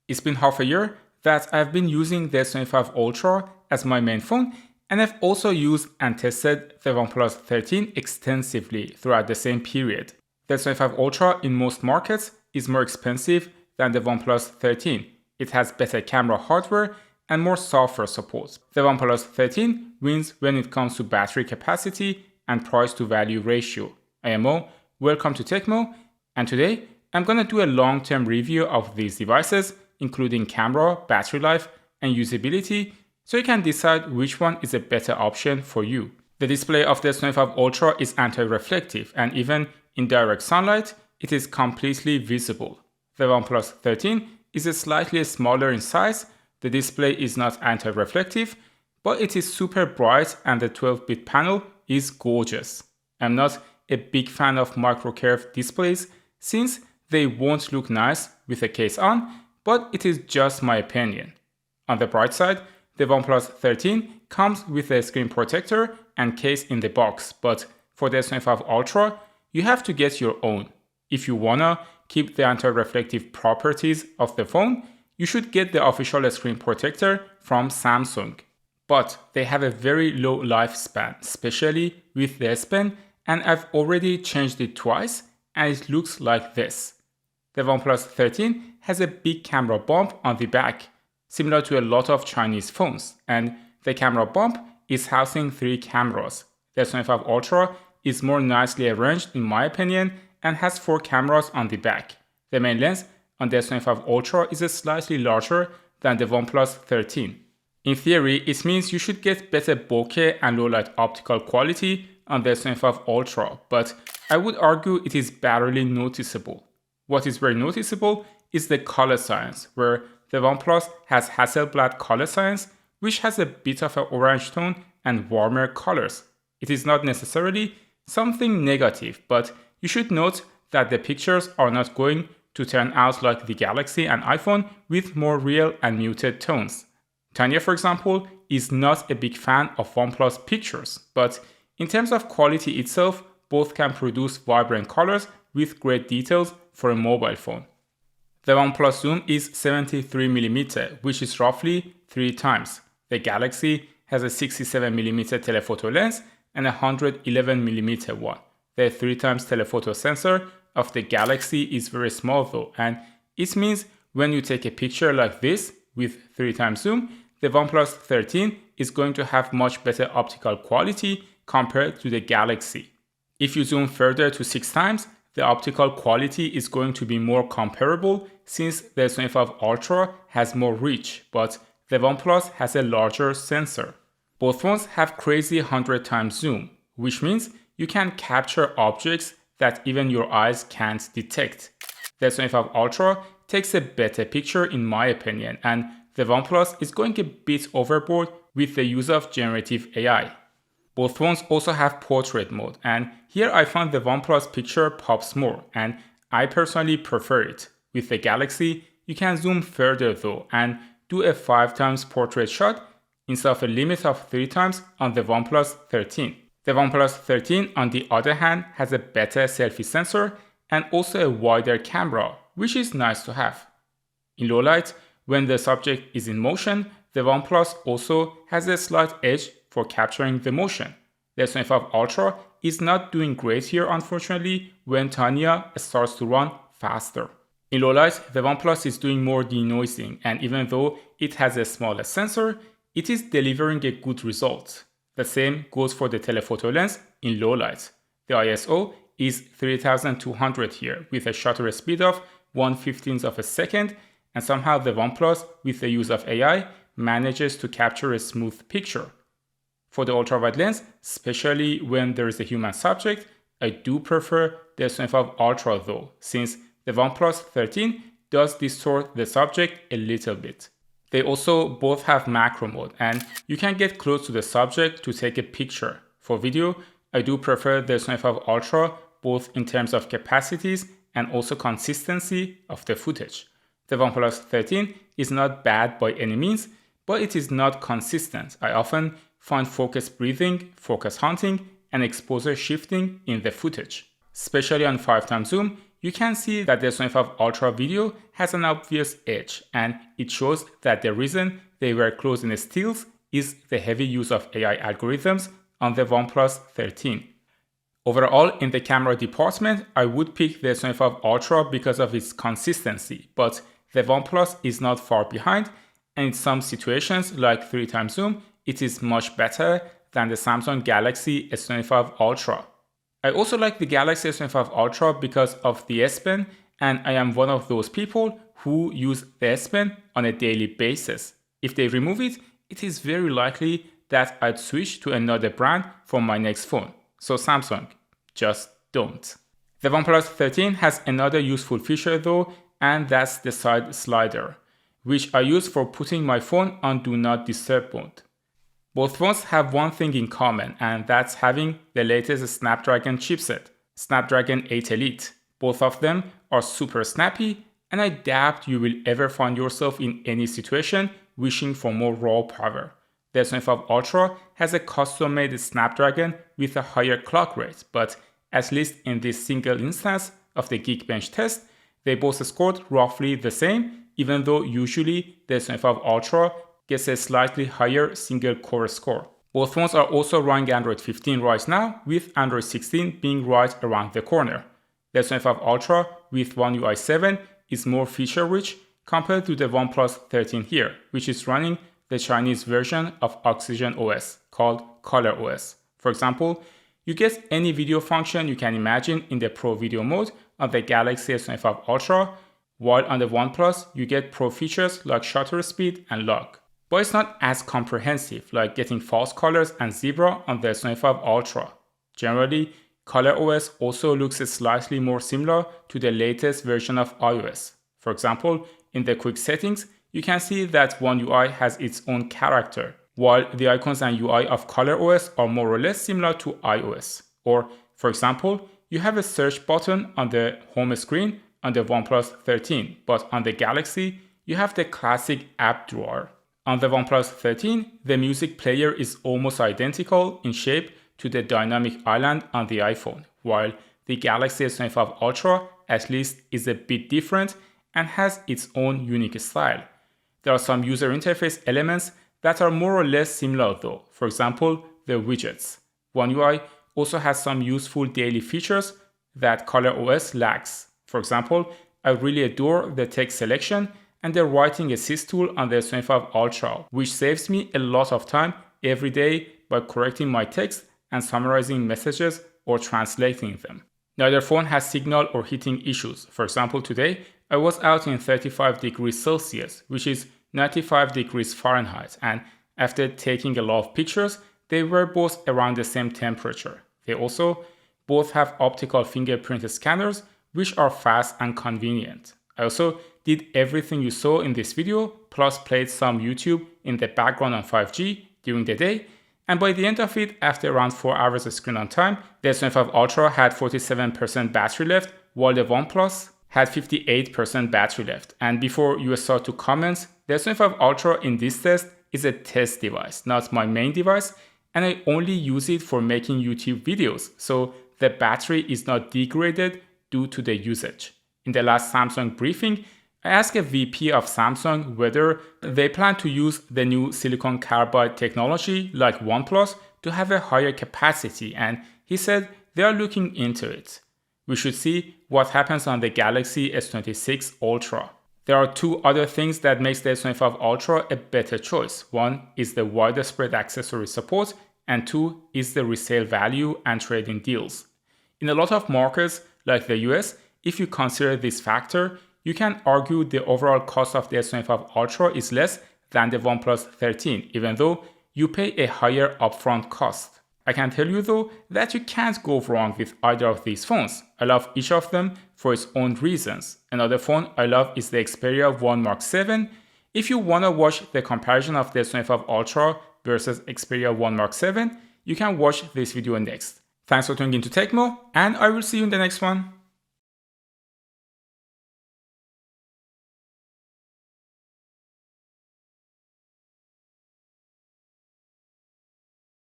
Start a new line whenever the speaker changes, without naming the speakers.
It's been half a year that I've been using the S25 Ultra as my main phone, and I've also used and tested the OnePlus 13 extensively throughout the same period. The S25 Ultra in most markets is more expensive than the OnePlus 13. It has better camera hardware and more software support. The OnePlus 13 wins when it comes to battery capacity and price to value ratio. I am Mo, welcome to TechMo, and today I'm gonna do a long-term review of these devices, including camera, battery life, and usability, so you can decide which one is a better option for you. The display of the S25 Ultra is anti-reflective, and even in direct sunlight, it is completely visible. The OnePlus 13 is slightly smaller in size. The display is not anti-reflective, but it is super bright and the 12-bit panel is gorgeous. I'm not a big fan of micro-curved displays since they won't look nice with a case on, but it is just my opinion. On the bright side, the OnePlus 13 comes with a screen protector and case in the box, but for the S25 Ultra, you have to get your own. If you wanna keep the anti-reflective properties of the phone, you should get the official screen protector from Samsung. But they have a very low lifespan, especially with the S Pen, and I've already changed it twice and it looks like this. The OnePlus 13 has a big camera bump on the back, similar to a lot of Chinese phones, and the camera bump is housing 3 cameras. The S25 Ultra is more nicely arranged in my opinion and has 4 cameras on the back. The main lens on the S25 Ultra is slightly larger than the OnePlus 13. In theory, it means you should get better bokeh and low light optical quality on the S25 Ultra, but I would argue it is barely noticeable. What is very noticeable is the color science, where the OnePlus has Hasselblad color science, which has a bit of an orange tone and warmer colors. It is not necessarily something negative, but you should note that the pictures are not going to turn out like the Galaxy and iPhone with more real and muted tones. Tanya, for example, is not a big fan of OnePlus pictures, but in terms of quality itself, both can produce vibrant colors with great details for a mobile phone. The OnePlus Zoom is 73mm, which is roughly 3 times. The Galaxy has a 67mm telephoto lens and a 111mm one. The 3 times telephoto sensor of the Galaxy is very small though, and it means when you take a picture like this with 3 times zoom, the OnePlus 13 is going to have much better optical quality compared to the Galaxy. If you zoom further to 6 times, the optical quality is going to be more comparable since the S25 Ultra has more reach, but the OnePlus has a larger sensor. Both phones have crazy 100 times zoom, which means you can capture objects that even your eyes can't detect. The S25 Ultra takes a better picture in my opinion, and the OnePlus is going a bit overboard with the use of generative AI. Both phones also have portrait mode, and here I find the OnePlus picture pops more, and I personally prefer it. With the Galaxy, you can zoom further though and do a 5 times portrait shot instead of a limit of 3 times on the OnePlus 13. The OnePlus 13 on the other hand has a better selfie sensor and also a wider camera, which is nice to have. In low light, when the subject is in motion, the OnePlus also has a slight edge for capturing the motion. The S25 Ultra is not doing great here unfortunately when Tanya starts to run faster. In low light, the OnePlus is doing more denoising, and even though it has a smaller sensor, it is delivering a good result. The same goes for the telephoto lens in low light. The ISO is 3200 here with a shutter speed of 1/15 of a second, and somehow the OnePlus with the use of AI manages to capture a smooth picture. For the ultrawide lens, especially when there is a human subject, I do prefer the S25 Ultra though, since the OnePlus 13 does distort the subject a little bit. They also both have macro mode, and you can get close to the subject to take a picture. For video, I do prefer the S25 Ultra both in terms of capacities and also consistency of the footage. The OnePlus 13 is not bad by any means, but it is not consistent. I often find focus breathing, focus hunting, and exposure shifting in the footage. Especially on 5x zoom, you can see that the S25 Ultra video has an obvious edge, and it shows that the reason they were close in stills is the heavy use of AI algorithms on the OnePlus 13. Overall, in the camera department, I would pick the S25 Ultra because of its consistency, but the OnePlus is not far behind, and in some situations like 3x zoom, it is much better than the Samsung Galaxy S25 Ultra. I also like the Galaxy S25 Ultra because of the S Pen, and I am one of those people who use the S Pen on a daily basis. If they remove it, it is very likely that I'd switch to another brand for my next phone. So Samsung, just don't. The OnePlus 13 has another useful feature though, and that's the side slider, which I use for putting my phone on Do Not Disturb mode. Both phones have one thing in common, and that's having the latest Snapdragon chipset, Snapdragon 8 Elite. Both of them are super snappy, and I doubt you will ever find yourself in any situation wishing for more raw power. The S25 Ultra has a custom-made Snapdragon with a higher clock rate, but at least in this single instance of the Geekbench test, they both scored roughly the same, even though usually the S25 Ultra gets a slightly higher single core score. Both phones are also running Android 15 right now, with Android 16 being right around the corner. The S25 Ultra with One UI 7 is more feature-rich compared to the OnePlus 13 here, which is running the Chinese version of Oxygen OS called Color OS. For example, you get any video function you can imagine in the Pro Video mode on the Galaxy S25 Ultra, while on the OnePlus you get Pro features like shutter speed and lock. But it's not as comprehensive like getting false colors and zebra on the S25 Ultra. Generally, Color OS also looks slightly more similar to the latest version of iOS. For example, in the quick settings, you can see that One UI has its own character, while the icons and UI of Color OS are more or less similar to iOS. Or, for example, you have a search button on the home screen on the OnePlus 13, but on the Galaxy, you have the classic app drawer. On the OnePlus 13, the music player is almost identical in shape to the dynamic island on the iPhone, while the Galaxy S25 Ultra at least is a bit different and has its own unique style. There are some user interface elements that are more or less similar though, for example, the widgets. One UI also has some useful daily features that Color OS lacks. For example, I really adore the text selection and the writing assist tool on the S25 Ultra, which saves me a lot of time every day by correcting my text and summarizing messages or translating them. Neither phone has signal or heating issues. For example, today I was out in 35 degrees Celsius, which is 95 degrees Fahrenheit, and after taking a lot of pictures, they were both around the same temperature. They also both have optical fingerprint scanners, which are fast and convenient. I also did everything you saw in this video, plus played some YouTube in the background on 5G during the day, and by the end of it, after around 4 hours of screen on time, the S25 Ultra had 47% battery left, while the OnePlus had 58% battery left. And before you start to comment, the S25 Ultra in this test is a test device, not my main device, and I only use it for making YouTube videos, so the battery is not degraded due to the usage. In the last Samsung briefing, I asked a VP of Samsung whether they plan to use the new silicon carbide technology like OnePlus to have a higher capacity, and he said they are looking into it. We should see what happens on the Galaxy S26 Ultra. There are two other things that makes the S25 Ultra a better choice. One is the widespread accessory support, and two is the resale value and trade-in deals. In a lot of markets like the US, if you consider this factor, you can argue the overall cost of the S25 Ultra is less than the OnePlus 13, even though you pay a higher upfront cost. I can tell you though that you can't go wrong with either of these phones. I love each of them for its own reasons. Another phone I love is the Xperia 1 Mark 7. If you want to watch the comparison of the S25 Ultra versus Xperia 1 Mark 7, you can watch this video next. Thanks for tuning into Tecmo, and I will see you in the next one.